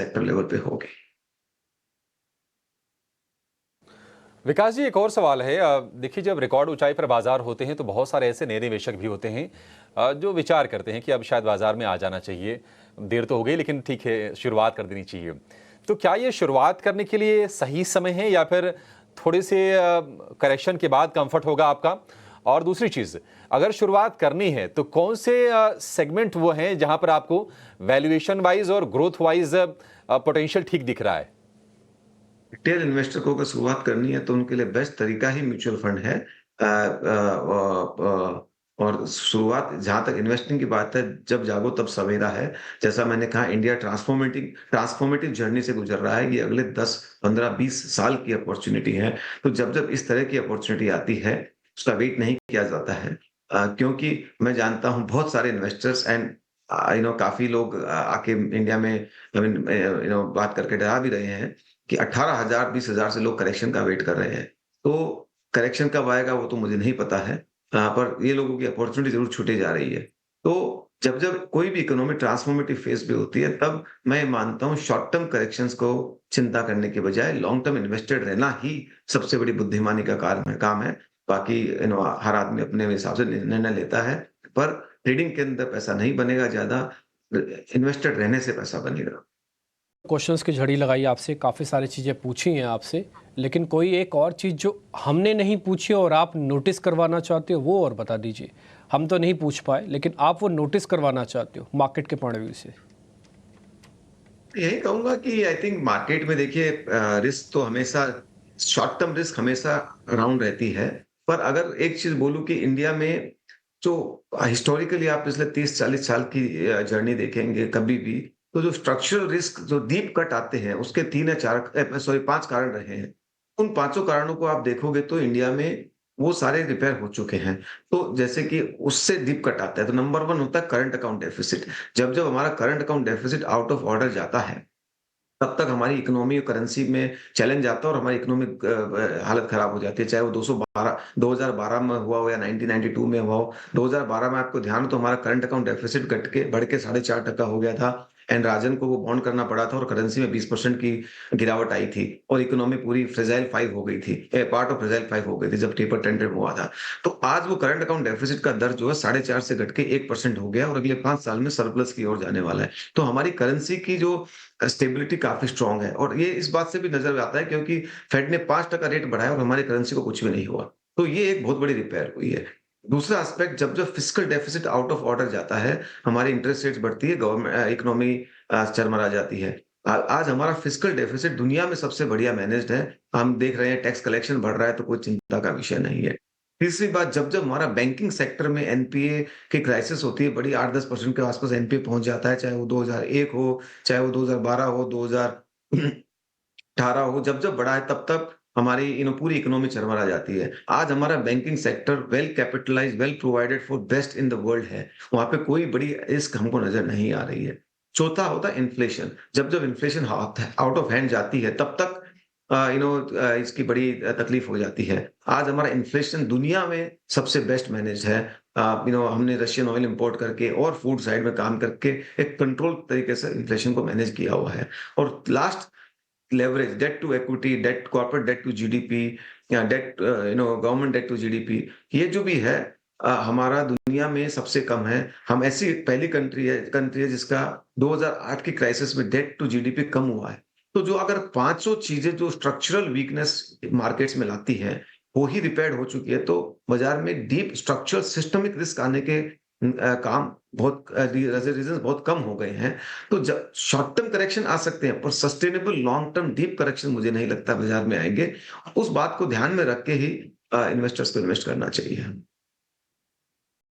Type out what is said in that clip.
Sector level पे होगी। विकास जी, एक और सवाल है। देखिए, जब रिकॉर्ड ऊंचाई पर बाजार होते हैं तो बहुत सारे ऐसे नए निवेशक भी होते हैं जो विचार करते हैं कि अब शायद बाजार में आ जाना चाहिए। देर तो हो गई, लेकिन ठीक है, शुरुआत कर देनी चाहिए। तो क्या ये शुरुआत करने के लिए सही समय है, या फिर थोड़े से करेक्शन के बाद कंफर्ट होगा आपका? और दूसरी चीज़, अगर शुरुआत करनी है तो कौन से सेगमेंट वो हैं जहां पर आपको वैल्यूएशन वाइज और ग्रोथ वाइज पोटेंशियल ठीक दिख रहा है? रिटेल इन्वेस्टर को अगर शुरुआत करनी है तो उनके लिए बेस्ट तरीका ही म्यूचुअल फंड है। और शुरुआत जहां तक इन्वेस्टिंग की बात है, जब जागो तब सवेरा है। जैसा मैंने कहा, इंडिया ट्रांसफॉर्मेटिव जर्नी से गुजर रहा है। ये अगले 10 15 20 साल की अपॉर्चुनिटी है। तो जब जब इस तरह की अपॉर्चुनिटी आती है, उसका वेट नहीं किया जाता है। क्योंकि मैं जानता हूं बहुत सारे इन्वेस्टर्स एंड काफी लोग आके इंडिया में बात करके डरा भी रहे हैं कि 18,000 20,000 से लोग करेक्शन का वेट कर रहे हैं। तो करेक्शन कब आएगा वो तो मुझे नहीं पता है। पर ये लोगों की अपॉर्चुनिटी ज़रूर छूटी जा रही है। तो जब-जब कोई भी इकोनॉमी ट्रांसफॉर्मेटिव फेज़ पे होती है, तब मैं मानता हूँ शॉर्ट टर्म करेक्शंस को चिंता करने के बजाय लॉन्ग टर्म इन्वेस्टेड रहना ही सबसे बड़ी बुद्धिमानी का काम है। बाकी हर आदमी अपने हिसाब से निर्णय लेता है, पर ट्रेडिंग के अंदर पैसा नहीं बनेगा ज़्यादा, इन्वेस्टेड रहने से पैसा बनेगा। क्वेश्चंस की झड़ी लगाई आपसे, काफ़ी सारी चीज़ें पूछी हैं आपसे, लेकिन कोई एक और चीज़ जो हमने नहीं पूछी और आप नोटिस करवाना चाहते हो वो और बता दीजिए। हम तो नहीं पूछ पाए, लेकिन आप वो नोटिस करवाना चाहते हो मार्केट के पॉइंट ऑफ व्यू से। यही कहूँगा कि आई थिंक मार्केट में देखिए, रिस्क तो हमेशा, शॉर्ट टर्म रिस्क हमेशा अराउंड रहती है। पर अगर एक चीज़ बोलूँ कि इंडिया में जो हिस्टोरिकली आप पिछले 30-40 साल की जर्नी देखेंगे कभी भी, तो जो स्ट्रक्चरल रिस्क जो डीप कट आते हैं, उसके 3 या 4 सॉरी 5 कारण रहे हैं। उन पाँचों कारणों को आप देखोगे तो इंडिया में वो सारे रिपेयर हो चुके हैं। तो जैसे कि उससे डीप कट आता है, तो नंबर 1 होता है करंट अकाउंट डेफिसिट। जब-जब हमारा current account deficit out of order जाता है, तब तक हमारी इकोनॉमी और करेंसी में चैलेंज आता है और हमारी इकोनॉमिक हालत खराब हो जाती है। चाहे वो 2012 में हुआ हो या 1992 में हुआ हो। 2012 में आपको ध्यान हो तो हमारा करंट अकाउंट डेफिसिट घट के बढ़ के 4.5% हो गया था, एंड राजन को वो बॉन्ड करना पड़ा था और करेंसी में 20% की गिरावट आई थी और इकोनॉमी पूरी फ्रेजाइल 5 हो गई थी। पार्ट ऑफ फ्रेजाइल 5 हो गई थी जब टेपर टेंडर हुआ था। तो आज वो करंट अकाउंट डेफिसिट का दर जो है 4.5 से घट के 1% हो गया और अगले 5 साल में सरप्लस की ओर जाने वाला है। तो हमारी करेंसी की जो स्टेबिलिटी काफ़ी स्ट्रॉन्ग है, और ये इस बात से भी नज़र आता है क्योंकि फेड ने 5% रेट बढ़ाया और हमारी करेंसी को कुछ भी नहीं हुआ। तो ये एक बहुत बड़ी रिपेयर हुई है। दूसरा एस्पेक्ट, जब-जब fiscal deficit out of order जाता है, हमारी इंटरेस्ट रेट्स बढ़ती है, इकोनॉमी चरमरा जाती है। आज हमारा फिस्कल डेफिसिट दुनिया में सबसे बढ़िया मैनेज्ड है। हम देख रहे हैं टैक्स कलेक्शन बढ़ रहा है, तो कोई चिंता का विषय नहीं है। तीसरी बात, जब-जब हमारा बैंकिंग सेक्टर में एनपीए की क्राइसिस होती है, बड़ी 8-10% के आस-पास एनपीए पहुँच जाता है, चाहे वो 2001 हो, चाहे वो 2012 हो, 2018 हो, जब-जब बढ़ा है तब-तब हमारी पूरी इकोनॉमी चरमरा जाती है। आज हमारा banking sector well capitalised, well provided for best in the world है। वहाँ पे कोई बड़ी रिस्क हमको नज़र नहीं आ रही है। चौथा होता है इन्फ्लेशन। जब-जब इन्फ्लेशन आउट ऑफ हैंड जाती है, तब तक इसकी बड़ी तकलीफ हो जाती है। आज हमारा इन्फ्लेशन दुनिया में सबसे बेस्ट मैनेज्ड है। हमने रशियन ऑयल इंपोर्ट करके और फूड साइड में काम करके एक कंट्रोल तरीके से इन्फ्लेशन को मैनेज किया हुआ है। और last, leverage, debt to equity, debt, corporate debt to GDP या debt government debt to GDP, ये जो भी है हमारा दुनिया में सबसे कम है। हम ऐसी पहली कंट्री है जिसका 2008 की क्राइसिस में डेट टू जीडीपी कम हुआ है। तो जो अगर पांचों चीजें जो स्ट्रक्चरल वीकनेस मार्केट्स में लाती हैं, वो ही रिपेयर्ड हो चुकी है, तो बाजार में डीप स्ट्रक्चरल सिस्टमिक रिस्क आने के काम बहुत रीजन बहुत कम हो गए हैं। तो जब शॉर्ट टर्म करेक्शन आ सकते हैं, पर sustainable long term deep correction मुझे नहीं लगता बाजार में आएंगे। उस बात को ध्यान में रख के ही इन्वेस्टर्स को इन्वेस्ट करना चाहिए।